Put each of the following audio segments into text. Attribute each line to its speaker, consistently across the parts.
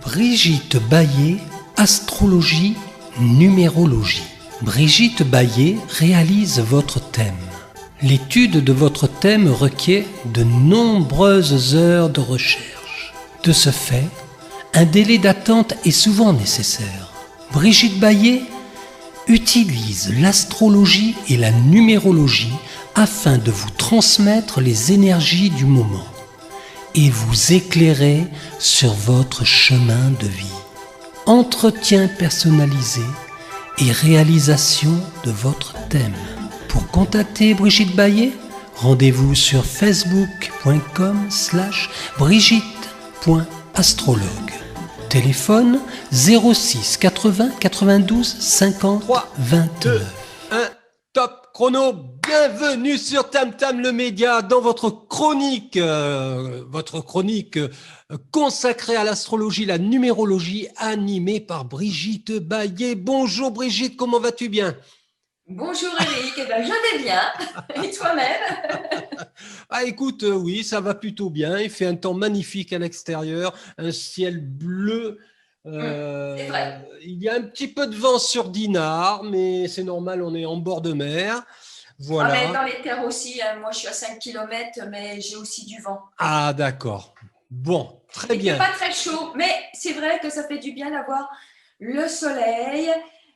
Speaker 1: Brigitte Baillet, astrologie, numérologie. Brigitte Baillet réalise votre thème. L'étude de votre thème requiert de nombreuses heures de recherche. De ce fait, un délai d'attente est souvent nécessaire. Brigitte Baillet utilise l'astrologie et la numérologie afin de vous transmettre les énergies du moment et vous éclairer sur votre chemin de vie. Entretien personnalisé et réalisation de votre thème. Pour contacter Brigitte Baillet, rendez-vous sur facebook.com/brigitte.astrologue. Téléphone 06 80 92 50 29.
Speaker 2: 1, top chrono. Bienvenue sur Tam Tam le Média dans votre chronique consacrée à l'astrologie, la numérologie, animée par Brigitte Baillet. Bonjour Brigitte, comment vas-tu bien?
Speaker 3: Bonjour Eric, je vais bien. Et toi-même?
Speaker 2: Ah écoute, oui, ça va plutôt bien. Il fait un temps magnifique à l'extérieur, un ciel bleu.
Speaker 3: C'est vrai.
Speaker 2: Il y a un petit peu de vent sur Dinard, mais c'est normal, on est en bord de mer. Voilà.
Speaker 3: Ah, mais dans les terres aussi, moi je suis à 5 km, mais j'ai aussi du vent.
Speaker 2: Ah d'accord. Bon, très
Speaker 3: Il
Speaker 2: bien.
Speaker 3: fait pas très chaud, mais c'est vrai que ça fait du bien d'avoir le soleil,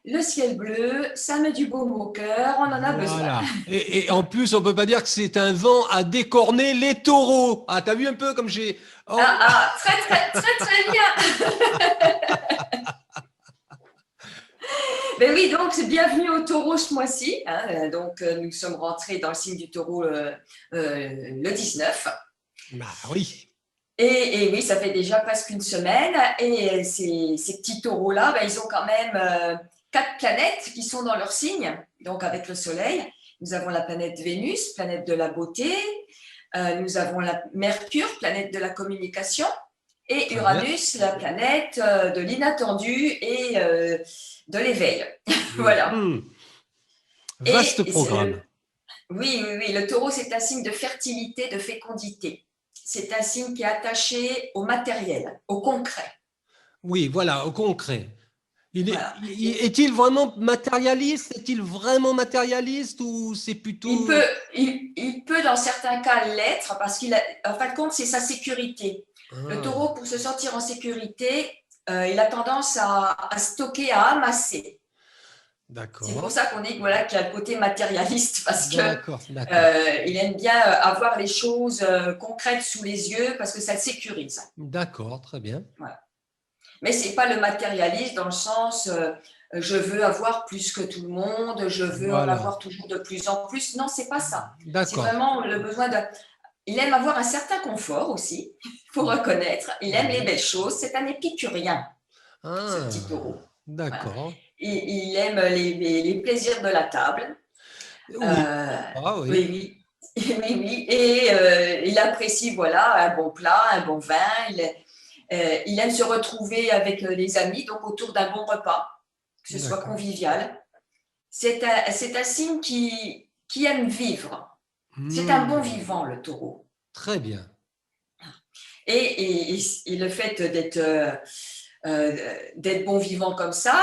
Speaker 3: le ciel bleu, ça met du baume au cœur, on en a besoin.
Speaker 2: Voilà. Et en plus, on peut pas dire que c'est un vent à décorner les taureaux. Ah, t'as vu un peu comme j'ai… Oh.
Speaker 3: Très bien. Ben oui, donc bienvenue au taureau ce mois-ci. Donc nous sommes rentrés dans le signe du taureau le 19.
Speaker 2: Bah oui.
Speaker 3: Et oui, ça fait déjà presque une semaine. Et ces petits taureaux-là, ben, ils ont quand même 4 planètes qui sont dans leur signe. Donc avec le soleil, nous avons la planète Vénus, planète de la beauté. Nous avons la Mercure, planète de la communication. Et Uranus, la planète de l'inattendu et de l'éveil. Voilà.
Speaker 2: Vaste programme.
Speaker 3: Oui, le taureau, c'est un signe de fertilité, de fécondité. C'est un signe qui est attaché au matériel, au concret.
Speaker 2: Oui, voilà, au concret. Est-il vraiment matérialiste? Est-il vraiment matérialiste ou c'est plutôt…
Speaker 3: Il peut dans certains cas l'être parce qu'en fin de compte, c'est sa sécurité. Le taureau, pour se sentir en sécurité, il a tendance à stocker, à amasser.
Speaker 2: D'accord.
Speaker 3: C'est pour ça qu'on dit qu'il y a le côté matérialiste parce qu'il aime bien avoir les choses concrètes sous les yeux parce que ça le sécurise.
Speaker 2: D'accord, très bien.
Speaker 3: Voilà. Mais ce n'est pas le matérialiste dans le sens je veux avoir plus que tout le monde, je veux en avoir toujours de plus en plus. Non, ce n'est pas ça. C'est vraiment le besoin de… Il aime avoir un certain confort aussi, il faut reconnaître. Il aime les belles choses. C'est un épicurien, ce petit taureau.
Speaker 2: D'accord.
Speaker 3: Voilà. Il aime les plaisirs de la table.
Speaker 2: Oui.
Speaker 3: Oui. Et il apprécie un bon plat, un bon vin. Il aime se retrouver avec les amis, donc autour d'un bon repas, que ce soit convivial. C'est un signe qui aime vivre. C'est un bon vivant, le taureau.
Speaker 2: Très bien.
Speaker 3: Et le fait d'être bon vivant comme ça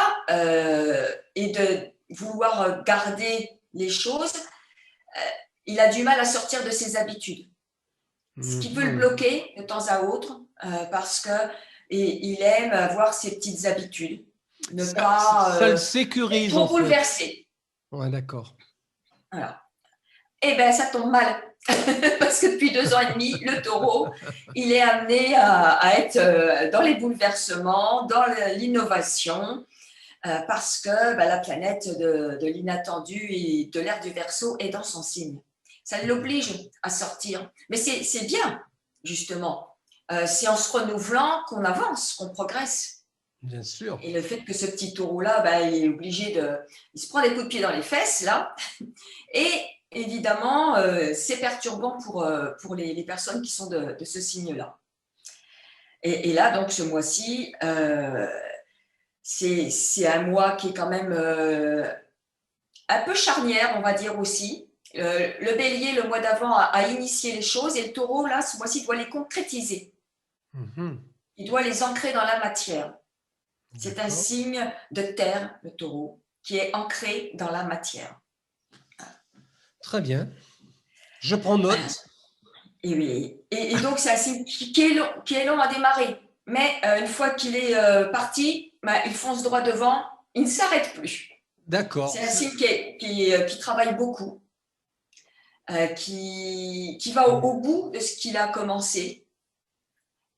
Speaker 3: et de vouloir garder les choses, il a du mal à sortir de ses habitudes. Ce qui peut le bloquer de temps à autre parce qu'il aime avoir ses petites habitudes.
Speaker 2: Ça le sécurise.
Speaker 3: Trop bouleversé.
Speaker 2: Ouais, d'accord.
Speaker 3: Voilà. Eh bien, ça tombe mal. Parce que depuis 2 ans et demi, le taureau, il est amené à être dans les bouleversements, dans l'innovation, parce que la planète de l'inattendu et de l'ère du Verseau est dans son signe. Ça l'oblige à sortir. Mais c'est bien, justement. C'est en se renouvelant qu'on avance, qu'on progresse.
Speaker 2: Bien sûr.
Speaker 3: Et le fait que ce petit taureau-là, il est obligé il se prend des coups de pied dans les fesses, là. Et évidemment, c'est perturbant pour les personnes qui sont de ce signe-là. Et là, donc, ce mois-ci, c'est un mois qui est quand même un peu charnière, on va dire aussi, Le bélier, le mois d'avant, a initié les choses et le taureau, là, ce mois-ci, doit les concrétiser. Il doit les ancrer dans la matière. C'est un signe de terre, le taureau, qui est ancré dans la matière.
Speaker 2: Très bien. Je prends note.
Speaker 3: Et, oui. Et donc, c'est un signe qui est long à démarrer. Mais une fois qu'il est parti, il fonce droit devant, il ne s'arrête plus.
Speaker 2: D'accord.
Speaker 3: C'est un signe qui travaille beaucoup, qui va au bout de ce qu'il a commencé.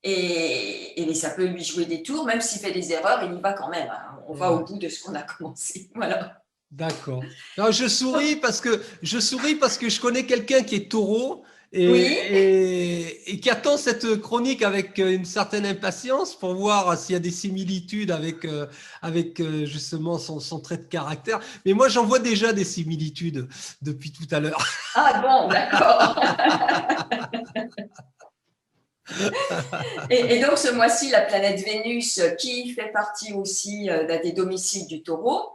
Speaker 3: Et ça peut lui jouer des tours, même s'il fait des erreurs, il y va quand même. Hein. On va au bout de ce qu'on a commencé. Voilà.
Speaker 2: D'accord. Je souris parce que je connais quelqu'un qui est taureau et qui attend cette chronique avec une certaine impatience pour voir s'il y a des similitudes avec justement son trait de caractère. Mais moi, j'en vois déjà des similitudes depuis tout à l'heure.
Speaker 3: Ah bon, d'accord. Et donc, ce mois-ci, la planète Vénus, qui fait partie aussi des domiciles du taureau,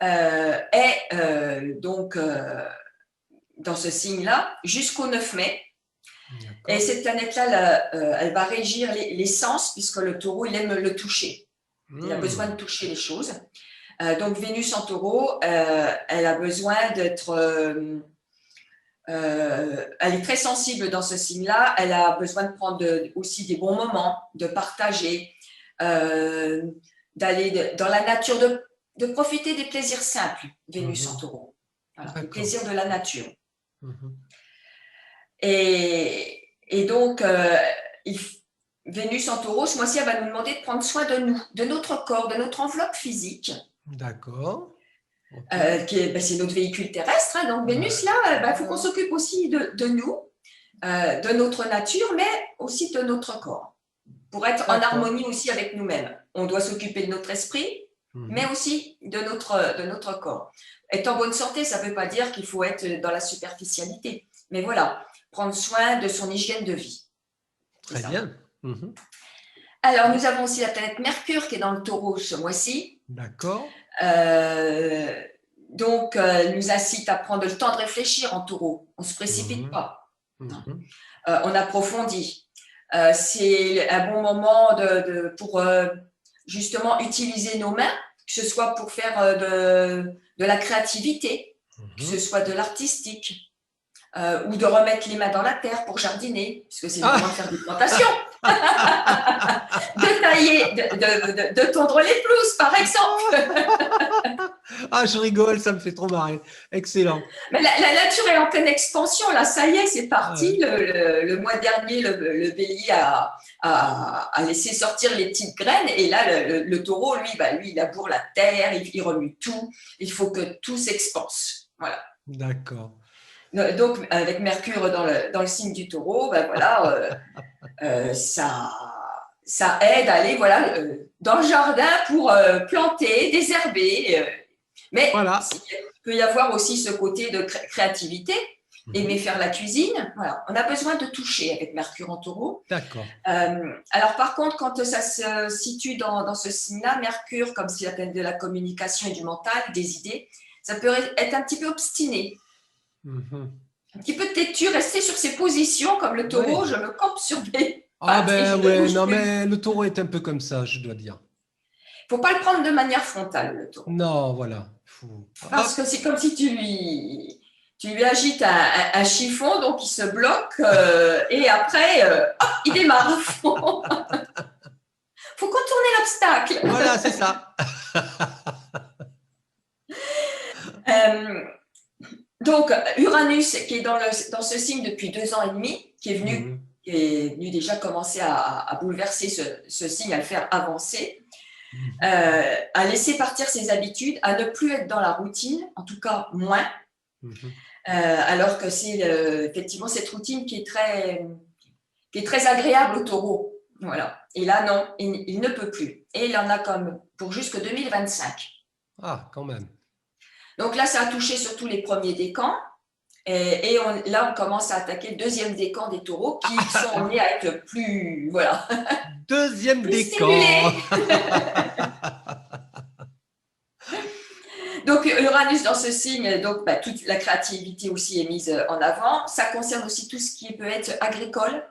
Speaker 3: est donc dans ce signe-là jusqu'au 9 mai. Et cette planète-là, elle va régir les sens, puisque le taureau, il aime le toucher. Il a besoin de toucher les choses. Donc, Vénus en taureau, elle a besoin d'être... elle est très sensible dans ce signe-là. Elle a besoin de prendre aussi des bons moments, de partager, d'aller dans la nature, de profiter des plaisirs simples, Vénus en taureau. Voilà, les plaisirs de la nature. Et donc, Vénus en taureau, ce mois-ci, elle va nous demander de prendre soin de nous, de notre corps, de notre enveloppe physique.
Speaker 2: D'accord.
Speaker 3: C'est notre véhicule terrestre. Hein, donc, Vénus, là, il faut qu'on s'occupe aussi de nous, de notre nature, mais aussi de notre corps, pour être en harmonie aussi avec nous-mêmes. On doit s'occuper de notre esprit, mais aussi de notre corps. Être en bonne santé, ça ne veut pas dire qu'il faut être dans la superficialité. Mais voilà, prendre soin de son hygiène de vie.
Speaker 2: Très bien.
Speaker 3: Alors, nous avons aussi la planète Mercure qui est dans le taureau ce mois-ci.
Speaker 2: D'accord.
Speaker 3: Donc, elle nous incite à prendre le temps de réfléchir en taureau. On ne se précipite pas. On approfondit. C'est un bon moment pour justement utiliser nos mains, que ce soit pour faire de la créativité, que ce soit de l'artistique, ou de remettre les mains dans la terre pour jardiner, puisque c'est le moment de faire des plantations. De tailler, de tondre les pelouses, par exemple.
Speaker 2: Je rigole, ça me fait trop marrer. Excellent.
Speaker 3: Mais la nature est en pleine expansion, là, ça y est, c'est parti. Le mois dernier, le bélier a laissé sortir les petites graines, et là, le taureau, lui, il laboure la terre, il remue tout. Il faut que tout s'expanse. Voilà.
Speaker 2: D'accord.
Speaker 3: Donc, avec Mercure dans le signe du taureau, ça aide à aller dans le jardin pour planter, désherber. Mais il peut y avoir aussi ce côté de créativité, aimer faire la cuisine. Voilà. On a besoin de toucher avec Mercure en taureau.
Speaker 2: D'accord.
Speaker 3: Alors, par contre, quand ça se situe dans ce signe-là, Mercure, comme c'est la planète de la communication et du mental, des idées, ça peut être un petit peu obstiné. Un petit peu têtu, rester sur ses positions comme le taureau, je me campe sur mes pattes.
Speaker 2: Mais le taureau est un peu comme ça, je dois dire.
Speaker 3: Il ne faut pas le prendre de manière frontale, le taureau.
Speaker 2: Non, voilà.
Speaker 3: Parce que c'est comme si tu lui agites un chiffon, donc il se bloque et après, il démarre à fond. Il faut contourner l'obstacle.
Speaker 2: Voilà, c'est ça.
Speaker 3: Donc, Uranus, qui est dans ce signe depuis 2 ans et demi, qui est venu déjà commencer à bouleverser ce signe, à le faire avancer, à laisser partir ses habitudes, à ne plus être dans la routine, en tout cas moins, alors que c'est effectivement cette routine qui est très agréable au taureau. Voilà. Et là, non, il ne peut plus. Et il en a comme pour jusque 2025.
Speaker 2: Ah, quand même.
Speaker 3: Donc là, ça a touché surtout les premiers décans. Et là, on commence à attaquer le deuxième décan des taureaux qui sont amenés à être plus… Voilà.
Speaker 2: Deuxième décan.
Speaker 3: Donc, Uranus dans ce signe, donc toute la créativité aussi est mise en avant. Ça concerne aussi tout ce qui peut être agricole,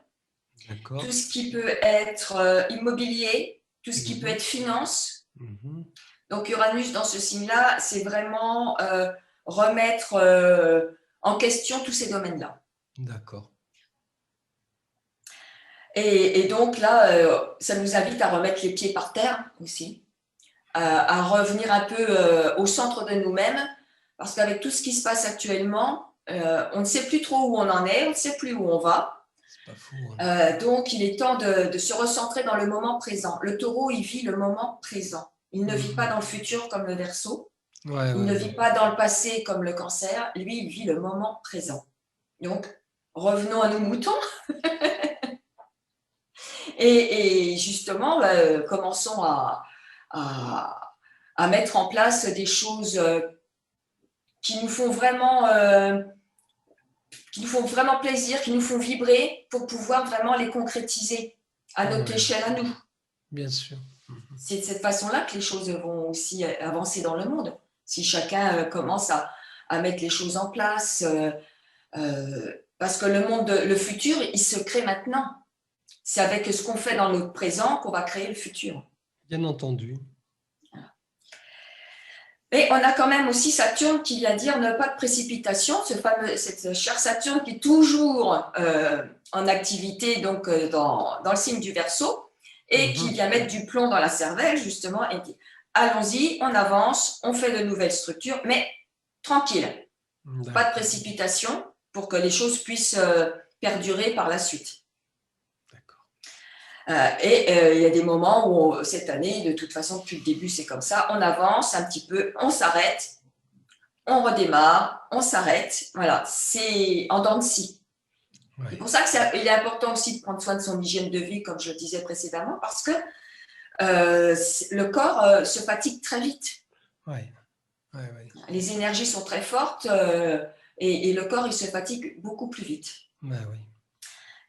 Speaker 3: tout ce qui peut être immobilier, tout ce qui peut être finance. Donc, Uranus dans ce signe-là, c'est vraiment remettre en question tous ces domaines-là.
Speaker 2: D'accord.
Speaker 3: Et donc là, ça nous invite à remettre les pieds par terre aussi, à revenir un peu au centre de nous-mêmes, parce qu'avec tout ce qui se passe actuellement, on ne sait plus trop où on en est, on ne sait plus où on va.
Speaker 2: C'est pas fou, hein.
Speaker 3: Donc, il est temps de se recentrer dans le moment présent. Le taureau, il vit le moment présent. Il ne vit pas dans le futur comme le Verseau. Il ne vit pas dans le passé comme le Cancer. Lui, il vit le moment présent. Donc, revenons à nos moutons. Et justement, commençons à mettre en place des choses qui nous font vraiment plaisir, qui nous font vibrer pour pouvoir vraiment les concrétiser à notre échelle à nous.
Speaker 2: Bien sûr.
Speaker 3: C'est de cette façon-là que les choses vont aussi avancer dans le monde. Si chacun commence à mettre les choses en place, parce que le futur, il se crée maintenant. C'est avec ce qu'on fait dans notre présent qu'on va créer le futur.
Speaker 2: Bien entendu.
Speaker 3: Et on a quand même aussi Saturne qui vient dire ne pas de précipitation, cette chère Saturne qui est toujours en activité donc, dans le signe du Verseau et qui vient mettre du plomb dans la cervelle justement et dit allons-y, on avance, on fait de nouvelles structures, mais tranquille, pas de précipitation pour que les choses puissent perdurer par la suite. Il y a des moments où, cette année, de toute façon, depuis le début, c'est comme ça, on avance un petit peu, on s'arrête, on redémarre, on s'arrête. Voilà, c'est en dents de scie. Ouais. C'est pour ça qu'il est important aussi de prendre soin de son hygiène de vie, comme je le disais précédemment, parce que le corps se fatigue très vite.
Speaker 2: Ouais.
Speaker 3: Les énergies sont très fortes et le corps, il se fatigue beaucoup plus vite.
Speaker 2: Oui.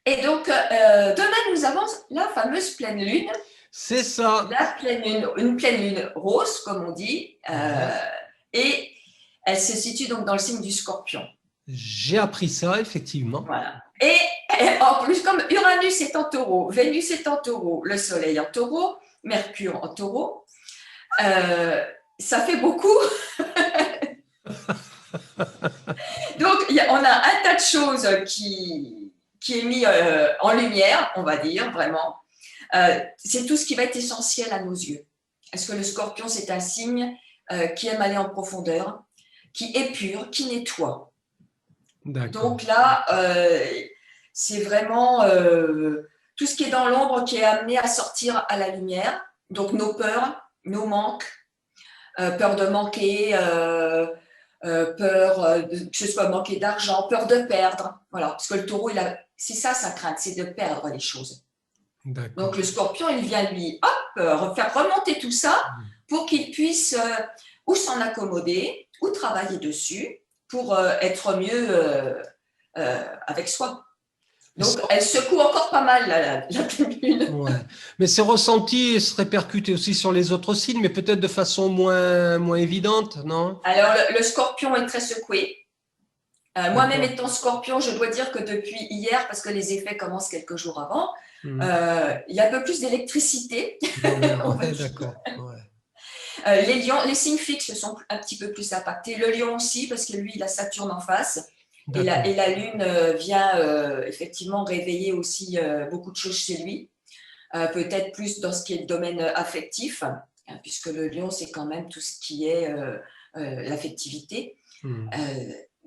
Speaker 3: Et donc, demain, nous avons la fameuse pleine lune.
Speaker 2: C'est ça.
Speaker 3: La pleine lune, une pleine lune rose, comme on dit. Et elle se situe donc dans le signe du Scorpion.
Speaker 2: J'ai appris ça, effectivement.
Speaker 3: Voilà. Et en plus, comme Uranus est en taureau, Vénus est en taureau, le Soleil en taureau, Mercure en taureau, ça fait beaucoup. Donc, on a un tas de choses qui est mis en lumière, on va dire, vraiment. C'est tout ce qui va être essentiel à nos yeux. Est-ce que le Scorpion, c'est un signe qui aime aller en profondeur, qui épure, qui nettoie. Donc là, c'est vraiment tout ce qui est dans l'ombre qui est amené à sortir à la lumière. Donc nos peurs, nos manques, peur de manquer, peur que ce soit manquer d'argent, peur de perdre. Voilà, parce que le taureau, c'est ça sa crainte, c'est de perdre les choses. Donc le Scorpion, il vient lui faire remonter tout ça pour qu'il puisse ou s'en accommoder ou travailler dessus pour être mieux avec soi. Donc, elle secoue encore pas mal la pleine lune.
Speaker 2: Ouais. Mais ces ressentis se répercutent aussi sur les autres signes, mais peut-être de façon moins évidente, non?
Speaker 3: Alors, le Scorpion est très secoué. Moi-même étant Scorpion, je dois dire que depuis hier, parce que les effets commencent quelques jours avant, il y a un peu plus d'électricité.
Speaker 2: Ouais, d'accord. Ouais.
Speaker 3: Les lions, les signes fixes sont un petit peu plus impactés. Le lion aussi, parce que lui, il a Saturne en face. Et la lune vient effectivement réveiller aussi beaucoup de choses chez lui. Peut-être plus dans ce qui est le domaine affectif, puisque le lion, c'est quand même tout ce qui est l'affectivité.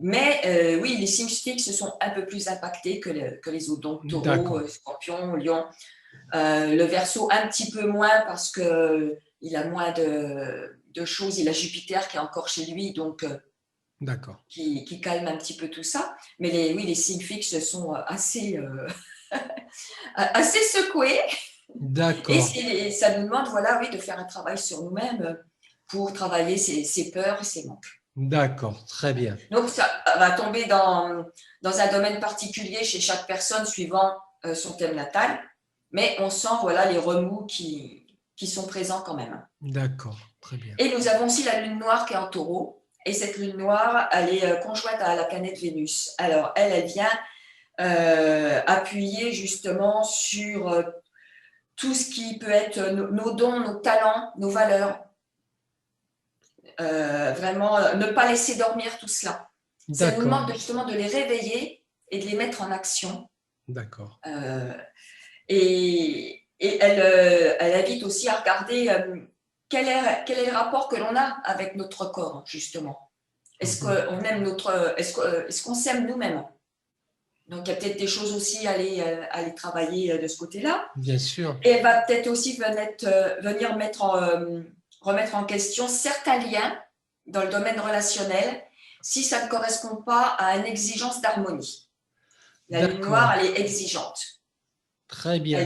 Speaker 3: Mais oui, les signes fixes sont un peu plus impactés que les autres. Donc, taureau, scorpion, lion. Le Verseau, un petit peu moins parce qu'il a moins de choses. Il a Jupiter qui est encore chez lui, donc qui calme un petit peu tout ça. Mais les signes fixes sont assez secoués.
Speaker 2: D'accord.
Speaker 3: Et ça nous demande de faire un travail sur nous-mêmes pour travailler ses peurs et ses manques.
Speaker 2: D'accord, très bien.
Speaker 3: Donc, ça va tomber dans un domaine particulier chez chaque personne suivant son thème natal. Mais on sent les remous qui sont présents quand même.
Speaker 2: D'accord. Très bien.
Speaker 3: Et nous avons aussi la lune noire qui est en taureau. Et cette lune noire, elle est conjointe à la planète Vénus. Alors, elle vient appuyer justement sur tout ce qui peut être nos dons, nos talents, nos valeurs. Vraiment, ne pas laisser dormir tout cela. Ça nous demande justement de les réveiller et de les mettre en action.
Speaker 2: D'accord.
Speaker 3: Et elle invite aussi à regarder quel est le rapport que l'on a avec notre corps, justement. Est-ce qu'on aime est-ce qu'on s'aime nous-mêmes? Donc, il y a peut-être des choses aussi à aller travailler de ce côté-là.
Speaker 2: Bien sûr.
Speaker 3: Et elle va peut-être aussi venir remettre en question certains liens dans le domaine relationnel si ça ne correspond pas à une exigence d'harmonie. La lune noire, elle est exigeante.
Speaker 2: Très bien.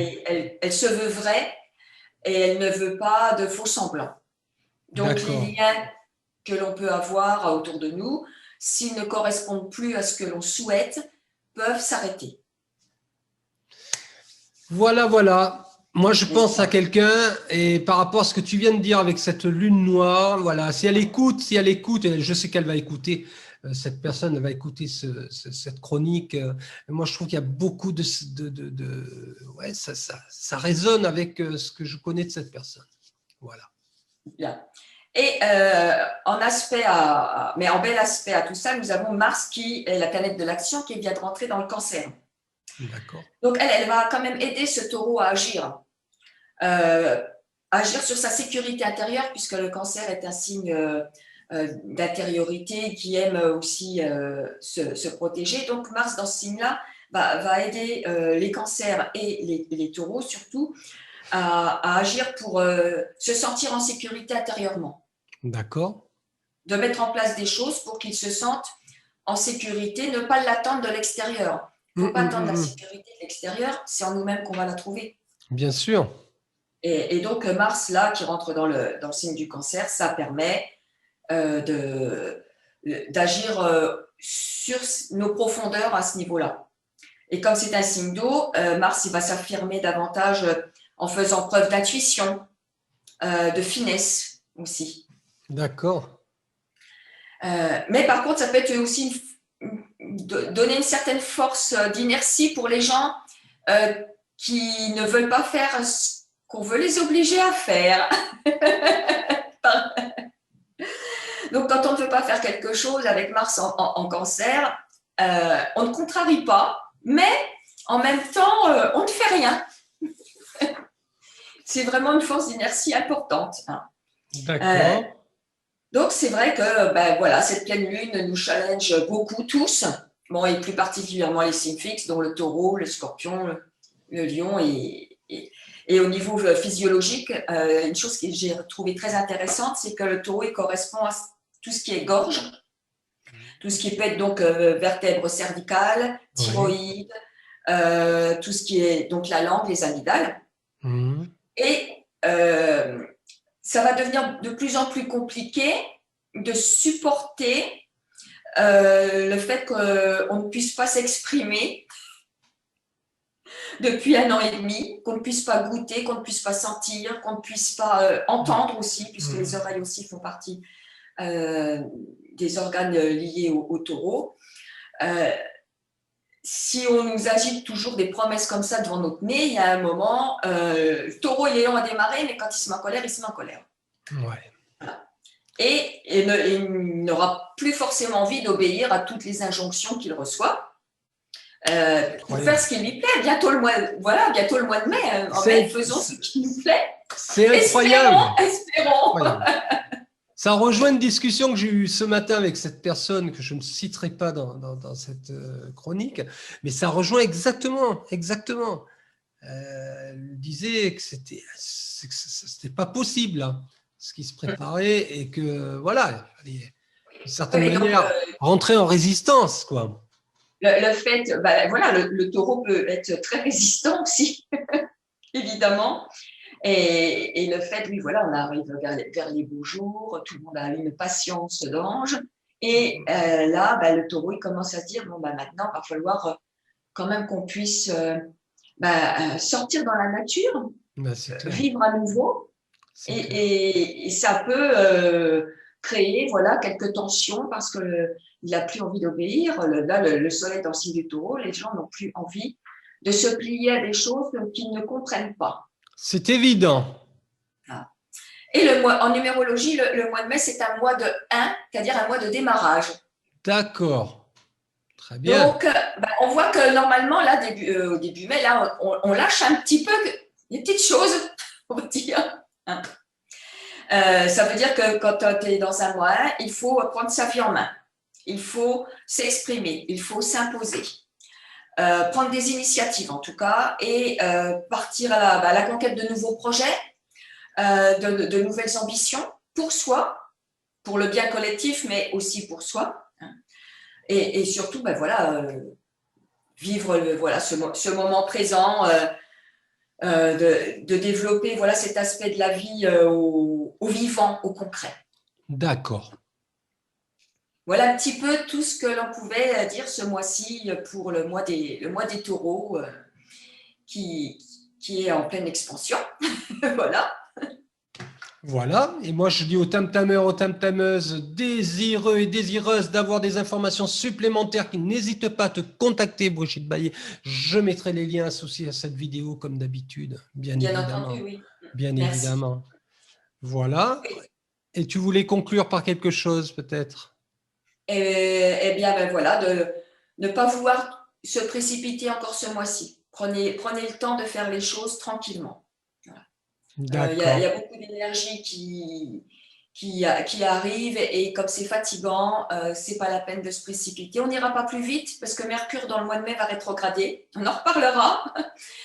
Speaker 3: Elle se veut vraie et elle ne veut pas de faux semblants. Donc, les liens que l'on peut avoir autour de nous, s'ils ne correspondent plus à ce que l'on souhaite, peuvent s'arrêter.
Speaker 2: Voilà, voilà. Moi, je pense à quelqu'un et par rapport à ce que tu viens de dire avec cette lune noire, voilà, si elle écoute, et je sais qu'elle va écouter, cette personne va écouter cette chronique. Moi, je trouve qu'il y a beaucoup ouais, ça résonne avec ce que je connais de cette personne. Voilà.
Speaker 3: Bien. Et en bel aspect à tout ça, nous avons Mars qui est la planète de l'action qui vient de rentrer dans le Cancer.
Speaker 2: D'accord.
Speaker 3: Donc, elle va quand même aider ce taureau à agir. Agir sur sa sécurité intérieure, puisque le Cancer est un signe d'intériorité qui aime aussi se protéger. Donc, Mars, dans ce signe-là, va aider les cancers et les taureaux, surtout, à agir pour se sentir en sécurité intérieurement.
Speaker 2: D'accord.
Speaker 3: De mettre en place des choses pour qu'ils se sentent en sécurité, ne pas l'attendre de l'extérieur. Il ne faut pas attendre la sécurité de l'extérieur, c'est en nous-mêmes qu'on va la trouver.
Speaker 2: Bien sûr.
Speaker 3: Et donc, Mars, là, qui rentre dans le signe du Cancer, ça permet d'agir sur nos profondeurs à ce niveau-là. Et comme c'est un signe d'eau, Mars, il va s'affirmer davantage en faisant preuve d'intuition, de finesse aussi.
Speaker 2: D'accord.
Speaker 3: Mais par contre, ça peut être aussi donner une certaine force d'inertie pour les gens qui ne veulent pas faire ce qu'on veut les obliger à faire. Donc, quand on ne veut pas faire quelque chose avec Mars en Cancer, on ne contrarie pas, mais en même temps, on ne fait rien. C'est vraiment une force d'inertie importante.
Speaker 2: D'accord.
Speaker 3: Donc, c'est vrai que voilà, cette pleine lune nous challenge beaucoup tous, bon, et plus particulièrement les signes fixes, dont le taureau, le scorpion, le lion. Et au niveau physiologique, une chose que j'ai trouvée très intéressante, c'est que le taureau il correspond à tout ce qui est gorge, tout ce qui peut être donc vertèbres cervicales, thyroïde, tout ce qui est donc la langue, les amygdales. Et ça va devenir de plus en plus compliqué de supporter le fait qu'on ne puisse pas s'exprimer depuis 1 an et demi, qu'on ne puisse pas goûter, qu'on ne puisse pas sentir, qu'on ne puisse pas entendre aussi, puisque les oreilles aussi font partie des organes liés au taureau. Si on nous agite toujours des promesses comme ça devant notre nez, il y a un moment, le taureau il est long à démarrer, mais quand il se met en colère, il se met en colère.
Speaker 2: Ouais.
Speaker 3: Voilà. Et il n'aura plus forcément envie d'obéir à toutes les injonctions qu'il reçoit. Pour faire ce qui lui plaît. Bientôt le mois de mai. En mai, faisons ce qui nous plaît.
Speaker 2: C'est incroyable.
Speaker 3: Espérons.
Speaker 2: Ça rejoint une discussion que j'ai eue ce matin avec cette personne que je ne citerai pas dans cette chronique, mais ça rejoint exactement. Elle disait que c'était pas possible, hein, ce qui se préparait, et que voilà, il fallait d'une certaine manière rentrer en résistance, quoi.
Speaker 3: Le fait, voilà, le taureau peut être très résistant aussi, évidemment. Et le fait, oui, voilà, on arrive vers les beaux jours, tout le monde a une patience d'ange. Et là, le taureau, il commence à se dire, bon, maintenant, il va falloir quand même qu'on puisse sortir dans la nature, vivre à nouveau. Et ça peut créer voilà, quelques tensions parce qu'il n'a plus envie d'obéir. Là, le soleil dans le signe du taureau, les gens n'ont plus envie de se plier à des choses qu'ils ne comprennent pas.
Speaker 2: C'est évident.
Speaker 3: Et en numérologie, le mois de mai, c'est un mois de 1, c'est-à-dire un mois de démarrage.
Speaker 2: D'accord. Très bien.
Speaker 3: Donc, on voit que normalement, là, au début mai, là, on lâche un petit peu des petites choses, on va dire. Hein. Ça veut dire que quand tu es dans un mois 1, il faut prendre sa vie en main. Il faut s'exprimer, il faut s'imposer. Prendre des initiatives, en tout cas, et partir à la conquête de nouveaux projets, de nouvelles ambitions pour soi, pour le bien collectif, mais aussi pour soi. Hein. Et surtout, vivre ce moment présent, de développer cet aspect de la vie au vivant, au concret.
Speaker 2: D'accord.
Speaker 3: Voilà un petit peu tout ce que l'on pouvait dire ce mois-ci pour le mois des taureaux qui est en pleine expansion. Voilà.
Speaker 2: Voilà, et moi je dis aux tam-tameurs, aux tam-tameuses désireux et désireuses d'avoir des informations supplémentaires qui n'hésitent pas à te contacter, Brigitte Baillet. Je mettrai les liens associés à cette vidéo comme d'habitude, bien évidemment.
Speaker 3: Entendu, oui.
Speaker 2: Bien
Speaker 3: Merci.
Speaker 2: évidemment. Voilà. Et tu voulais conclure par quelque chose peut-être?
Speaker 3: Eh bien, voilà, de ne pas vouloir se précipiter encore ce mois-ci. Prenez le temps de faire les choses tranquillement. Il y a beaucoup d'énergie qui arrive et comme c'est fatigant, c'est pas la peine de se précipiter. On n'ira pas plus vite parce que Mercure dans le mois de mai va rétrograder. On en reparlera.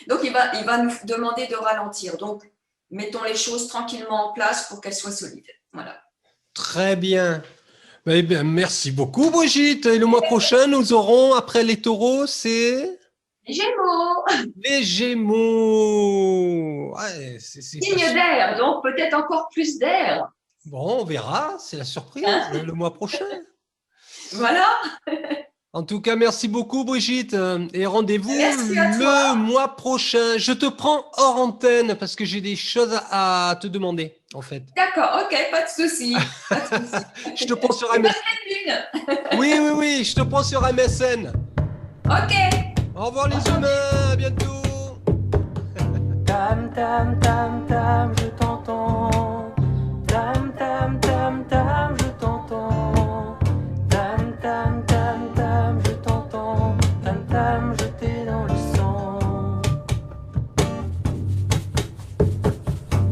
Speaker 3: Donc il va nous demander de ralentir. Donc mettons les choses tranquillement en place pour qu'elles soient solides. Voilà.
Speaker 2: Très bien. Eh bien, merci beaucoup Brigitte. Et le mois prochain, nous aurons, après les taureaux, c'est…
Speaker 3: Les Gémeaux.
Speaker 2: Les Gémeaux. Ouais,
Speaker 3: Signe d'air, donc peut-être encore plus d'air.
Speaker 2: Bon, on verra, c'est la surprise le mois prochain.
Speaker 3: Voilà.
Speaker 2: En tout cas, merci beaucoup Brigitte et rendez-vous le mois prochain. Je te prends hors antenne parce que j'ai des choses à te demander en fait.
Speaker 3: D'accord, ok, pas de souci.
Speaker 2: Je te prends sur MSN. Oui, je te prends sur MSN.
Speaker 3: Ok.
Speaker 2: Au revoir les humains, à bientôt.
Speaker 4: Tam tam tam tam, je t'entends.